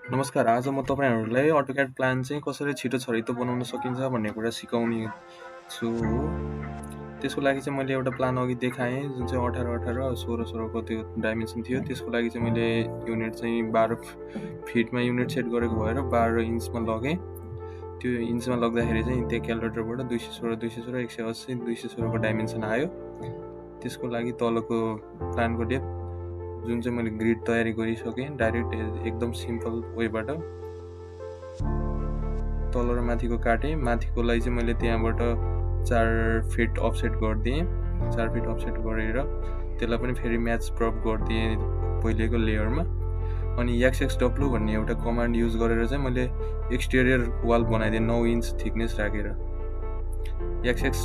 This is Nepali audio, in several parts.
नमस्कार, आज म तपाईँहरूलाई AutoCAD प्लान चाहिँ कसरी छिटो छरितो बनाउन सकिन्छ भन्ने कुरा सिकाउने छु हो। त्यसको लागि चाहिँ मैले एउटा प्लान अघि देखाएँ जुन चाहिँ 18 16 त्यो डाइमेन्सन थियो। त्यसको लागि चाहिँ मैले युनिट चाहिँ 12 फिटमा युनिट सेट गरेको भएर 12 इन्चमा लगेँ। त्यो इन्चमा लग्दाखेरि चाहिँ त्यहाँ क्यालकुलेटरबाट 216 216 180 216 को डाइमेन्सन आयो। त्यसको लागि तलको प्लानको डेप्थ जुन चाहिँ मैले ग्रिड तयारी गरिसकेँ डाइरेक्ट एकदम सिम्पल वेबाट तल र माथिको काटेँ। माथिकोलाई चाहिँ मैले त्यहाँबाट 4 फिट अफसेट गरिदिएँ। 4 फिट अफसेट गरेर त्यसलाई पनि फेरि म्याच प्रप गरिदिएँ पहिलेको लेयरमा। अनि YQArch भन्ने एउटा कमान्ड युज गरेर चाहिँ मैले एक्सटेरियर वाल बनाइदिएँ 9 इन्च थिकनेस राखेर। YQArch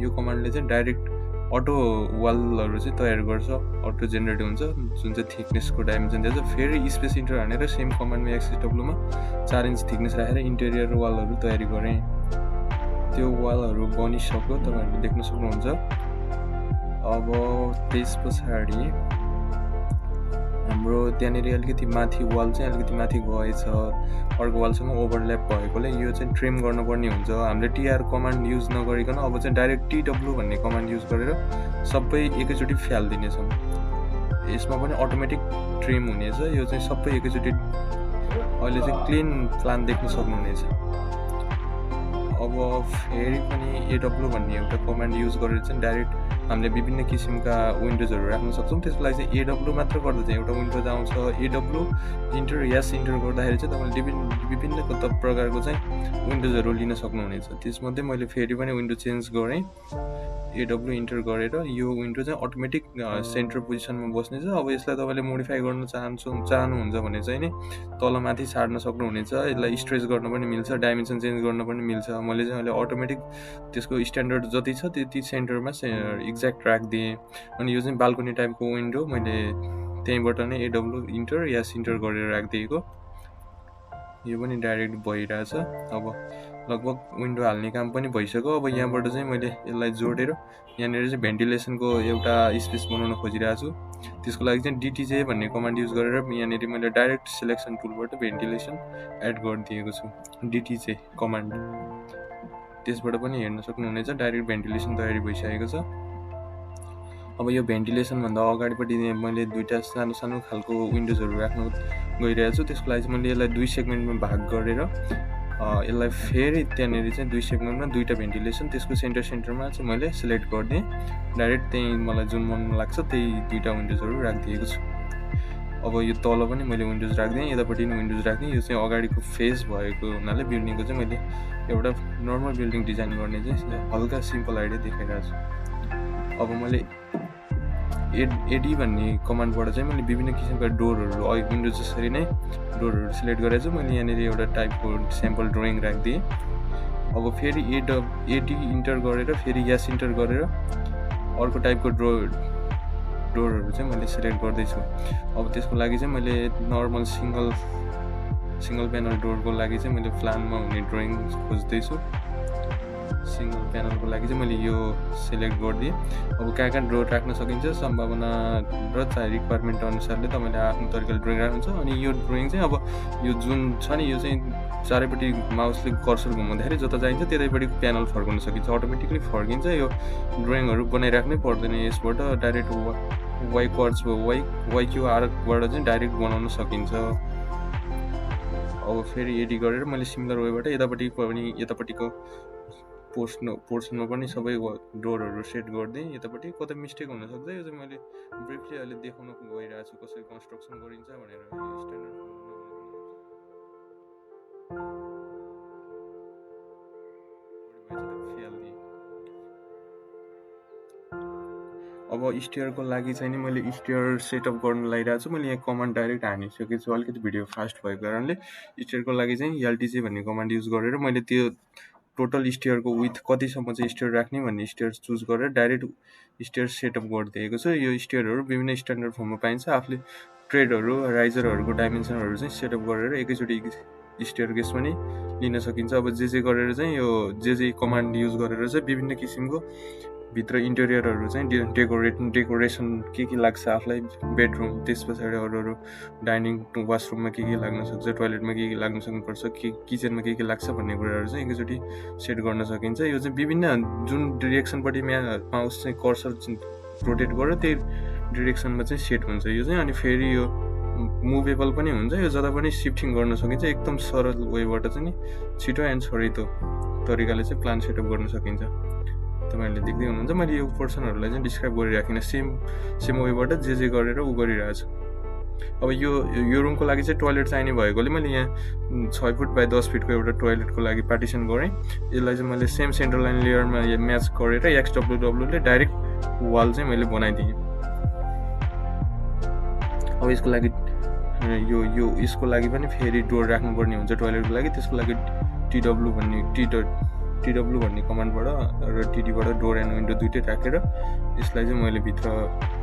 यो कमान्डले चाहिँ डाइरेक्ट अटो वालहरू चाहिँ तयार गर्छ, अटो जेनेरेट हुन्छ जुन चाहिँ थिकनेसको डाइमेन्सन दिन्छ। फेरि स्पेस इन्टर हानेर सेम कमान्डमा YQArch मा 4 इन्च थिकनेस राखेर इन्टेरियर वालहरू तयारी गरेँ। त्यो वालहरू बनिसक्यो, तपाईँहरूले देख्न सक्नुहुन्छ। अब त्यस पछाडि हाम्रो त्यहाँनिर अलिकति माथि वाल चाहिँ अलिकति माथि गएछ, अर्को वालसँग ओभरल्याप भएकोले यो चाहिँ ट्रिम गर्नुपर्ने हुन्छ। हामीले TR कमान्ड युज नगरिकन अब चाहिँ डाइरेक्ट TW भन्ने कमान्ड युज गरेर सबै एकैचोटि फ्यालिदिनेछौँ। यसमा पनि अटोमेटिक ट्रिम हुनेछ। यो चाहिँ सबै एकैचोटि अहिले चाहिँ क्लिन प्लान देख्न सक्नुहुनेछ। अब फेरि पनि AW भन्ने एउटा कमान्ड युज गरेर चाहिँ डाइरेक्ट हामीले विभिन्न किसिमका विन्डोजहरू राख्न सक्छौँ। त्यसको लागि चाहिँ AW मात्र गर्दा चाहिँ एउटा विन्डोज आउँछ। AW इन्टर गर्दाखेरि चाहिँ तपाईँले विभिन्न प्रकारको चाहिँ विन्डोजहरू लिन सक्नुहुनेछ। त्यसमध्ये मैले फेरि पनि विन्डो चेन्ज गरेँ। AW इन्टर गरेर यो विन्डो चाहिँ अटोमेटिक सेन्टर पोजिसनमा बस्नेछ। अब यसलाई तपाईँले मोडिफाई गर्न चाहनुहुन्छ भने चाहिँ नि तलमाथि छाड्न सक्नुहुनेछ। यसलाई स्ट्रेच गर्न पनि मिल्छ, डाइमेन्सन चेन्ज गर्न पनि मिल्छ। मैले चाहिँ अहिले अटोमेटिक त्यसको स्ट्यान्डर्ड जति छ त्यति सेन्टरमा एक्ज्याक्ट राखिदिएँ। अनि यो चाहिँ बाल्कनी टाइपको विन्डो मैले त्यहीँबाट नै AW इन्टर गरेर राखिदिएको। यो पनि डाइरेक्ट भइरहेछ। अब लगभग विन्डो हाल्ने काम पनि भइसक्यो। अब यहाँबाट चाहिँ मैले यसलाई जोडेर यहाँनिर चाहिँ भेन्टिलेसनको एउटा स्पेस बनाउन खोजिरहेको छु। त्यसको लागि चाहिँ DTJ भन्ने कमान्ड युज गरेर यहाँनिर मैले डाइरेक्ट सिलेक्सन टुलबाट भेन्टिलेसन एड गरिदिएको छु, DTJ कमान्ड। त्यसबाट पनि हेर्न सक्नुहुनेछ डाइरेक्ट भेन्टिलेसन तयारी भइसकेको छ। अब यो भेन्टिलेसनभन्दा अगाडिपट्टि मैले दुईवटा सानो सानो खालको विन्डोजहरू राख्न गइरहेको छु। त्यसको लागि चाहिँ मैले यसलाई 2 सेगमेन्टमा भाग गरेर यसलाई फेरि त्यहाँनिर चाहिँ 2 सेगमेन्टमा 2टा भेन्टिलेसन, त्यसको सेन्टरमा चाहिँ मैले सिलेक्ट गरिदिएँ। डाइरेक्ट त्यहीँ मलाई जुन मन लाग्छ त्यही 2टा विन्डोजहरू राखिदिएको छु। अब यो तल पनि मैले विन्डोज राखिदिएँ, यतापट्टि पनि विन्डोज राखिदिएँ। यो चाहिँ अगाडिको फेस भएको हुनाले बिल्डिङको चाहिँ मैले एउटा नर्मल बिल्डिङ डिजाइन गर्ने चाहिँ हल्का सिम्पल आइडिया देखाइरहेको छु। अब मैले AD भन्ने कमान्डबाट चाहिँ मैले विभिन्न किसिमका डोरहरू विन्डोज जसरी नै डोरहरू सिलेक्ट गरेको छु। मैले यहाँनिर एउटा टाइपको स्याम्पल ड्रइङ राखिदिएँ। अब फेरि AD इन्टर गरेर फेरि YS इन्टर गरेर अर्को टाइपको डोरहरू चाहिँ मैले सिलेक्ट गर्दैछु। अब त्यसको लागि चाहिँ मैले नर्मल सिङ्गल प्यानल डोरको लागि चाहिँ मैले प्लानमा हुने ड्रइङ खोज्दैछु। सिङ्गल प्यानलको लागि चाहिँ मैले यो सिलेक्ट गरिदिएँ। अब कहाँ डोर राख्न सकिन्छ सम्भावना र चाहिँ रिक्वायरमेन्ट अनुसारले तपाईँले आफ्नो तरिकाले ड्रइङ राख्नुहुन्छ। अनि यो ड्रइङ चाहिँ अब यो जुन छ नि यो चाहिँ चारैपट्टि माउसले कर्सर घुमाउँदाखेरि जता चाहिन्छ त्यतैपट्टि प्यानल फर्काउन सकिन्छ, अटोमेटिकली फर्किन्छ। यो ड्रइङहरू बनाइराख्नै पर्दैन, यसबाट डाइरेक्ट YQArchबाट चाहिँ डाइरेक्ट बनाउन सकिन्छ। अब फेरि एडी गरेर मैले सिमिलर वेबाट यतापट्टिको पोर्सनमा पनि सबै डोरहरू सेट गरिदिएँ। यतापट्टि कतै मिस्टेक हुनसक्छ, यो चाहिँ मैले ब्रिफली अहिले देखाउन गइरहेको छु कसरी कन्स्ट्रक्सन गरिन्छ भनेर। अब स्टेयरको लागि चाहिँ नि मैले स्टेयर सेटअप गर्न लागिरहेको छु। मैले यहाँ कमान्ड डाइरेक्ट हानिसकेको छु, अलिकति भिडियो फास्ट भएको कारणले। स्टेयरको लागि चाहिँ LTC भन्ने कमान्ड युज गरेर मैले त्यो टोटल स्टेयरको विथ कतिसम्म चाहिँ स्टेयर राख्ने भन्ने स्टेयर चुज गरेर डाइरेक्ट स्टेयर सेटअप गरिदिएको छु। यो स्टेयरहरू विभिन्न स्ट्यान्डर्ड फर्ममा पाइन्छ। आफूले ट्रेडहरू राइजरहरूको डाइमेन्सनहरू चाहिँ सेटअप गरेर एकैचोटि स्टेयर केस पनि लिन सकिन्छ। अब जे गरेर चाहिँ यो जे कमान्ड युज गरेर चाहिँ विभिन्न किसिमको भित्र इन्टेरियरहरू चाहिँ डेकोरेसन के लाग्छ आफूलाई, बेडरुम, त्यस पछाडि अरू डाइनिङ वासरुममा के लाग्न सक्छ, टोयलेटमा के लाग्न सक्नुपर्छ, किचनमा के लाग्छ भन्ने कुराहरू चाहिँ एकैचोटि सेट गर्न सकिन्छ। यो चाहिँ विभिन्न जुन डिरेक्सनपट्टि माउस चाहिँ कर्सर रोटेट गरेर त्यही डिरेक्सनमा चाहिँ सेट हुन्छ यो चाहिँ। अनि फेरि यो मुभेबल पनि हुन्छ, यो जता पनि सिफ्टिङ गर्न सकिन्छ। एकदम सरल वेबाट चाहिँ नि छिटो एन्ड छरितो तरिकाले चाहिँ प्लान सेटअप गर्न सकिन्छ। तपाईँहरूले देख्दै हुनुहुन्छ, मैले यो पर्सनहरूलाई चाहिँ डिस्क्राइब गरिराखिनँ, सेम वेबाट जे गरेर ऊ गरिरहेको छु। अब यो रुमको लागि चाहिँ टोयलेट चाहिने भएकोले मैले यहाँ 6 फुट बाई 10 फिटको एउटा टोयलेटको लागि पार्टिसन गरेँ। यसलाई चाहिँ मैले सेम सेन्ट्रल लाइन लेयरमा म्याच गरेर XWWले डाइरेक्ट वाल चाहिँ मैले बनाइदिएँ। अब यसको लागि यसको लागि पनि फेरि डोर राख्नुपर्ने हुन्छ टोयलेटको लागि। त्यसको लागि TW भन्ने कमान्डबाट र TD बाट डोर एन्ड विन्डो दुइटै राखेर यसलाई चाहिँ मैले भित्र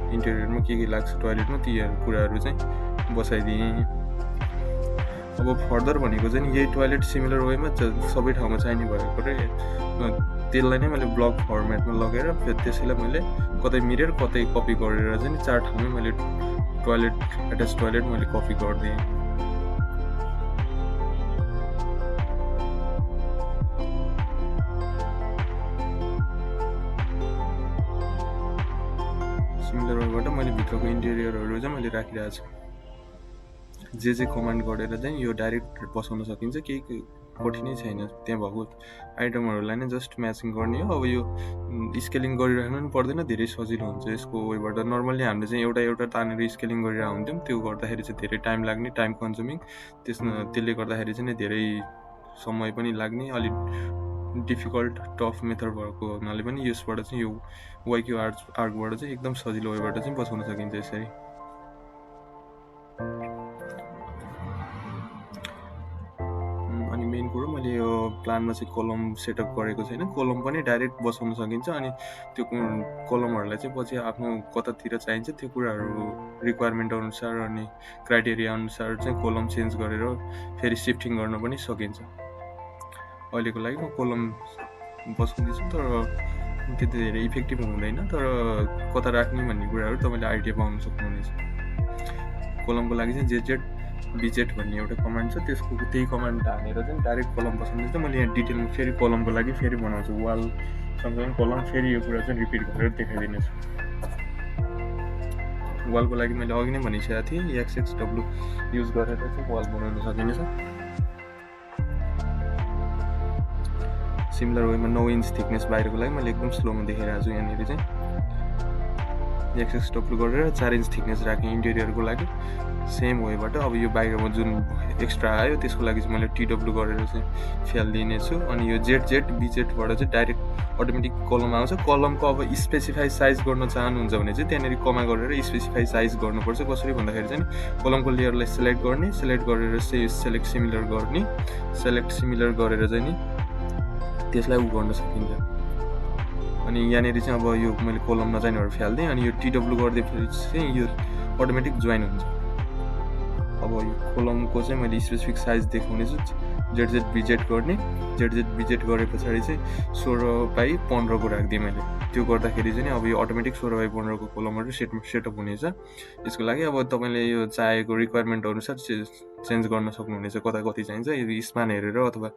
इन्टेरियरमा के लाग्छ टोयलेटमा ती कुराहरू चाहिँ बसाइदिएँ। अब फर्दर भनेको चाहिँ यही टोयलेट सिमिलर वेमा सबै ठाउँमा चाहिने भएको र त्यसलाई नै मैले ब्लक फर्मेटमा लगेर फेरि त्यसैलाई मैले कतै मिरेर कतै कपी गरेर चाहिँ 4 ठाउँमै मैले एट्याच टोयलेट मैले कपी गरिदिएँ। सिमिलर वेबाट मैले भित्रको इन्टेरियरहरू चाहिँ मैले राखिरहेको छु। जे कमान्ड गरेर चाहिँ यो डाइरेक्ट बसाउन सकिन्छ, केही कठिनै छैन। त्यहाँ भएको आइटमहरूलाई नै जस्ट म्याचिङ गर्ने हो। अब यो स्केलिङ गरिराख्नु पनि पर्दैन, धेरै सजिलो हुन्छ यसको वेबाट। नर्मल्ली हामीले चाहिँ एउटा तानेर स्केलिङ गरिरहेको हुन्थ्यौँ, त्यो गर्दाखेरि चाहिँ धेरै टाइम लाग्ने, टाइम कन्ज्युमिङ। त्यसले गर्दाखेरि चाहिँ धेरै समय पनि लाग्ने, अलिक डिफिकल्ट टफ मेथड भएको हुनाले पनि यसबाट चाहिँ यो YQArchबाट चाहिँ एकदम सजिलो वेबाट चाहिँ बसाउन सकिन्छ यसरी। अनि मेन कुरो मैले यो प्लानमा चाहिँ कलम सेटअप गरेको छैन, कलम पनि डाइरेक्ट बसाउन सकिन्छ। अनि त्यो कलमहरूलाई चाहिँ पछि आफ्नो कतातिर चाहिन्छ त्यो कुराहरू रिक्वायरमेन्ट अनुसार अनि क्राइटेरिया अनुसार चाहिँ कलम चेन्ज गरेर फेरि सिफ्टिङ गर्न पनि सकिन्छ। अहिलेको लागि म कलम बसाउँदैछु, तर त्यति धेरै इफेक्टिभ हुँदैन, तर कता राख्ने भन्ने कुराहरू तपाईँले आइडिया पाउन सक्नुहुनेछ। कलमको लागि चाहिँ YQArch भन्ने एउटा कमान्ड छ, त्यसको त्यही कमान्ड हालेर चाहिँ डाइरेक्ट कलम बसाउँदैछ। मैले यहाँ डिटेलमा फेरि कलमको लागि फेरि बनाउँछु, वाल सँगसँगै कलम फेरि यो कुरा चाहिँ रिपिट गरेर देखाइदिनेछु। वालको लागि मैले अघि नै भनिसकेको थिएँ, XXW युज गरेर चाहिँ वाल बनाउन सकिनेछ। सिमिलर वेमा 9 इन्च थिकनेस बाहिरको लागि मैले एकदम स्लोमा देखाइरहेको छु। यहाँनिर चाहिँ XXW गरेर 4 इन्च थिकनेस राखेँ इन्टेरियरको लागि सेम वेबाट। अब यो बाहिरमा जुन एक्स्ट्रा आयो त्यसको लागि चाहिँ मैले TW गरेर चाहिँ फ्यालिदिनेछु। अनि यो BZबाट चाहिँ डाइरेक्ट अटोमेटिक कलम आउँछ। कलमको अब स्पेसिफाई साइज गर्न चाहनुहुन्छ भने चाहिँ त्यहाँनिर कमा गरेर स्पेसिफाई साइज गर्नुपर्छ। कसरी भन्दाखेरि चाहिँ कलमको लेयरलाई सेलेक्ट गरेर सेलेक्ट सिमिलर गरेर चाहिँ नि त्यसलाई गर्न सकिन्छ। अनि यहाँनिर चाहिँ अब यो मैले कलम नचाहिनेहरू फ्याल्दिएँ। अनि यो TW गरिदिएपछि चाहिँ यो अटोमेटिक जोइन हुन्छ। अब यो कलमको चाहिँ मैले स्पेसिफिक साइज देखाउने छु, BZ गर्ने। BZ गरे पछाडि चाहिँ 16/15 को राखिदिएँ मैले। त्यो गर्दाखेरि चाहिँ अब यो अटोमेटिक 16/15 को कलमहरू सेटअप हुनेछ। यसको लागि अब तपाईँले यो चाहेको रिक्वायरमेन्ट अनुसार चेन्ज गर्न सक्नुहुनेछ, कति चाहिन्छ यो स्पान हेरेर अथवा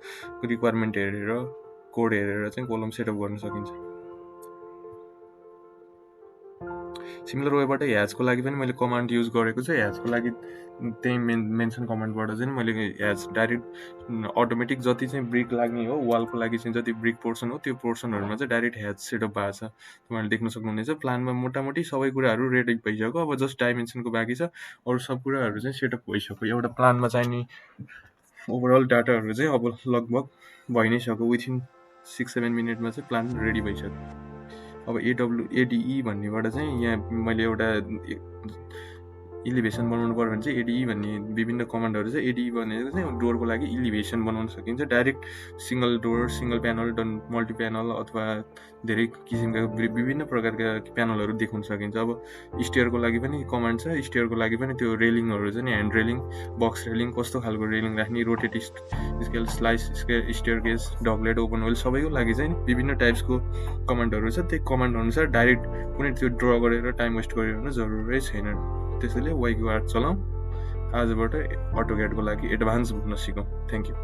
रिक्वायरमेन्ट हेरेर कोड हेरेर चाहिँ कलम सेटअप गर्न सकिन्छ। सिमिलर वेबाट ह्याजको लागि पनि मैले कमान्ड युज गरेको छु। ह्याजको लागि त्यही मेन्सन कमान्डबाट चाहिँ मैले ह्याज डाइरेक्ट अटोमेटिक जति चाहिँ ब्रिक लाग्ने हो, वालको लागि चाहिँ जति ब्रिक पोर्सन हो त्यो पोर्सनहरूमा चाहिँ डाइरेक्ट ह्याज सेटअप भएको छ। तपाईँहरूले देख्न सक्नुहुनेछ। प्लानमा मोटामोटी सबै कुराहरू रेडी भइसक्यो, अब जस्ट डाइमेन्सनको बाँकी छ। अरू सब कुराहरू चाहिँ सेटअप भइसक्यो। एउटा प्लानमा चाहिने ओभरअल डाटाहरू चाहिँ अब लगभग भइ नै सक्यो। विथिन 6-7 मिनटमा चाहिँ प्लान रेडी भइसक्यो। अब ADE भन्नेबाट चाहिँ यहाँ मैले एउटा इलिभेसन बनाउनु पर्यो भने चाहिँ एडिई भन्ने विभिन्न कमान्डहरू छ। एडिई भनेको चाहिँ डोरको लागि इलिभेसन बनाउन सकिन्छ। Direct single door, single panel, multi panel अथवा धेरै किसिमका विभिन्न प्रकारका प्यानलहरू देखाउन सकिन्छ। अब स्टेयरको लागि पनि कमान्ड छ। स्टेयरको लागि पनि त्यो रेलिङहरू छ नि, ह्यान्ड रेलिङ, बक्स रेलिङ, कस्तो खालको रेलिङ राख्ने, rotate scale, slice staircase, डगलेट, ओपन वेल, सबैको लागि चाहिँ विभिन्न टाइप्सको कमान्डहरू छ। त्यही कमान्ड अनुसार डाइरेक्ट कुनै त्यो ड्र गरेर टाइम वेस्ट गरिरहनु जरुरै छैन। त्यसैले YQArch चलाउँ। आजबाट AutoCAD को लागि एडभान्स भन्न सिकौँ। Thank you.